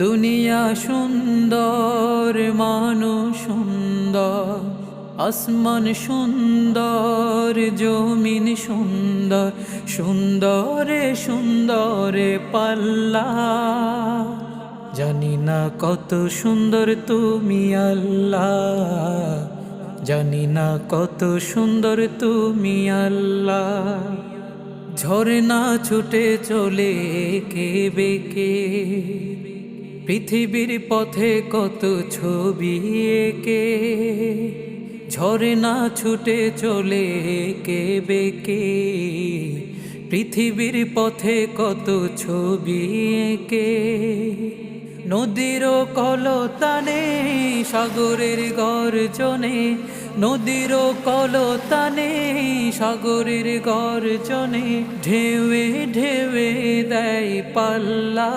দুনিয়া সুন্দর, মানুষ সুন্দর, আসমান সুন্দর, জমিন সুন্দর, সুন্দরে সুন্দরে পাল্লা। জানি না কত সুন্দর তুমি আল্লাহ, জানি না কত সুন্দর তুমি আল্লাহ। ঝরনা ছুটে চলে কে বেকে, পৃথিবীর পথে কত ছবি এঁকে। ঝরনা ছুটে চলে কে বেকে, পৃথিবীর পথে কত ছবি এঁকে। নদীর কলতানে সাগরের গর্জনে, নদীর কলতানে সাগরের গর্জনে, ঢেউয়ে ঢেউয়ে দেয় পাল্লা।